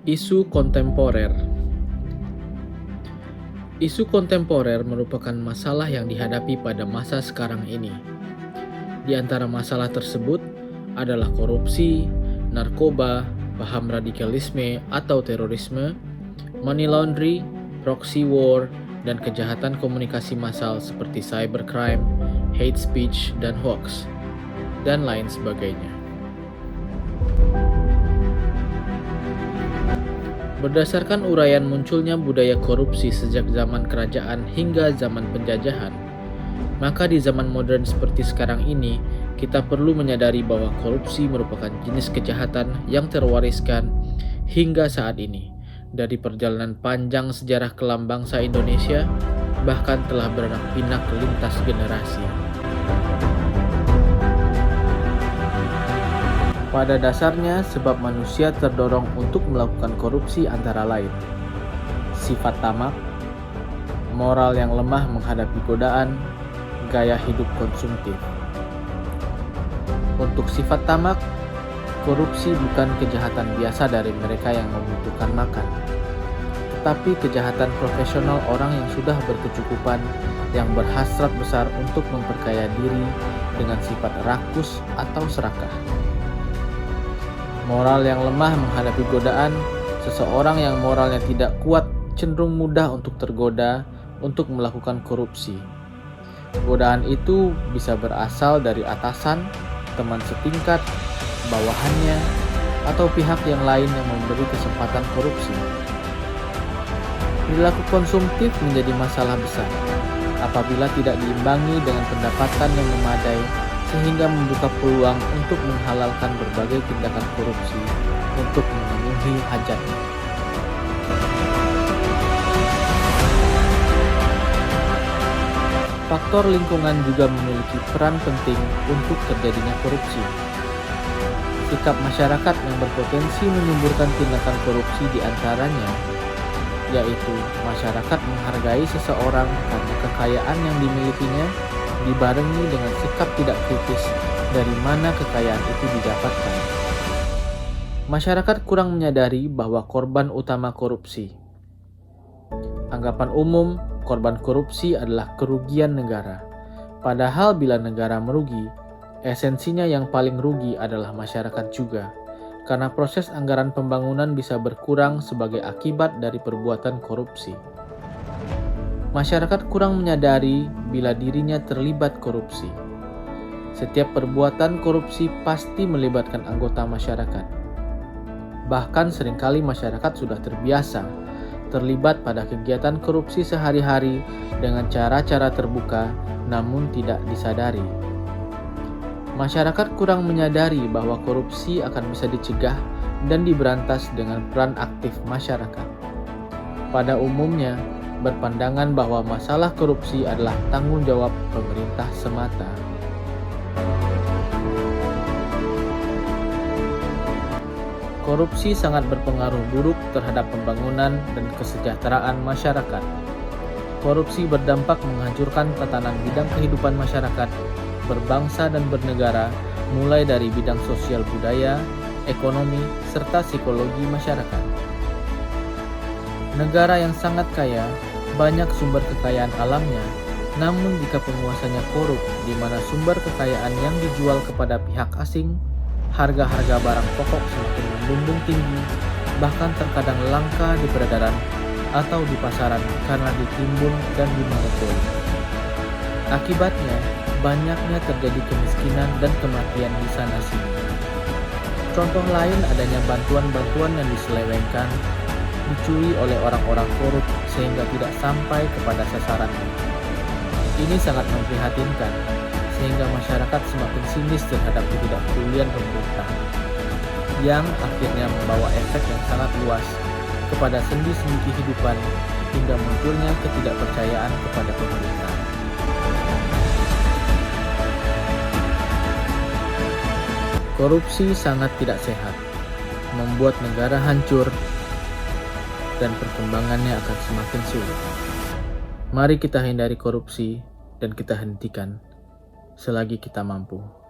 Isu kontemporer. Isu kontemporer merupakan masalah yang dihadapi pada masa sekarang ini. Di antara masalah tersebut adalah korupsi, narkoba, paham radikalisme atau terorisme, money laundering, proxy war, dan kejahatan komunikasi massal seperti cybercrime, hate speech, dan hoax, dan lain sebagainya. Berdasarkan uraian munculnya budaya korupsi sejak zaman kerajaan hingga zaman penjajahan, maka di zaman modern seperti sekarang ini, kita perlu menyadari bahwa korupsi merupakan jenis kejahatan yang terwariskan hingga saat ini. Dari perjalanan panjang sejarah kelam bangsa Indonesia, bahkan telah beranak pinak lintas generasi. Pada dasarnya, sebab manusia terdorong untuk melakukan korupsi antara lain sifat tamak, moral yang lemah menghadapi godaan, gaya hidup konsumtif. Untuk sifat tamak, korupsi bukan kejahatan biasa dari mereka yang membutuhkan makan, tetapi kejahatan profesional orang yang sudah berkecukupan, yang berhasrat besar untuk memperkaya diri dengan sifat rakus atau serakah. Moral yang lemah menghadapi godaan, seseorang yang moralnya tidak kuat cenderung mudah untuk tergoda untuk melakukan korupsi. Godaan itu bisa berasal dari atasan, teman setingkat, bawahannya, atau pihak yang lain yang memberi kesempatan korupsi. Perilaku konsumtif menjadi masalah besar apabila tidak diimbangi dengan pendapatan yang memadai, sehingga membuka peluang untuk menghalalkan berbagai tindakan korupsi untuk memenuhi hajatnya. Faktor lingkungan juga memiliki peran penting untuk terjadinya korupsi. Sikap masyarakat yang berpotensi menimbulkan tindakan korupsi diantaranya, yaitu masyarakat menghargai seseorang karena kekayaan yang dimilikinya, dibarengi dengan sikap tidak kritis dari mana kekayaan itu didapatkan. Masyarakat kurang menyadari bahwa korban utama korupsi. Anggapan umum, korban korupsi adalah kerugian negara. Padahal bila negara merugi, esensinya yang paling rugi adalah masyarakat juga, karena proses anggaran pembangunan bisa berkurang sebagai akibat dari perbuatan korupsi. Masyarakat kurang menyadari bila dirinya terlibat korupsi. Setiap perbuatan korupsi pasti melibatkan anggota masyarakat. Bahkan seringkali masyarakat sudah terbiasa terlibat pada kegiatan korupsi sehari-hari dengan cara-cara terbuka namun tidak disadari. Masyarakat kurang menyadari bahwa korupsi akan bisa dicegah dan diberantas dengan peran aktif masyarakat. Pada umumnya, berpandangan bahwa masalah korupsi adalah tanggung jawab pemerintah semata. Korupsi sangat berpengaruh buruk terhadap pembangunan dan kesejahteraan masyarakat. Korupsi berdampak menghancurkan tatanan bidang kehidupan masyarakat, berbangsa dan bernegara, mulai dari bidang sosial budaya, ekonomi, serta psikologi masyarakat. Negara yang sangat kaya, banyak sumber kekayaan alamnya, namun jika penguasanya korup, di mana sumber kekayaan yang dijual kepada pihak asing, harga-harga barang pokok semakin membumbung tinggi, bahkan terkadang langka di peredaran atau di pasaran karena ditimbun dan dimonopoli. Akibatnya, banyaknya terjadi kemiskinan dan kematian di sana-sini. Contoh lain adanya bantuan-bantuan yang diselewengkan, dicuri oleh orang-orang korup sehingga tidak sampai kepada sasarannya. Ini sangat memprihatinkan, sehingga masyarakat semakin sinis terhadap ketidakpedulian pemerintah, yang akhirnya membawa efek yang sangat luas kepada sendi-sendi kehidupan hingga munculnya ketidakpercayaan kepada pemerintah. Korupsi sangat tidak sehat, membuat negara hancur, dan perkembangannya akan semakin sulit. Mari kita hindari korupsi dan kita hentikan selagi kita mampu.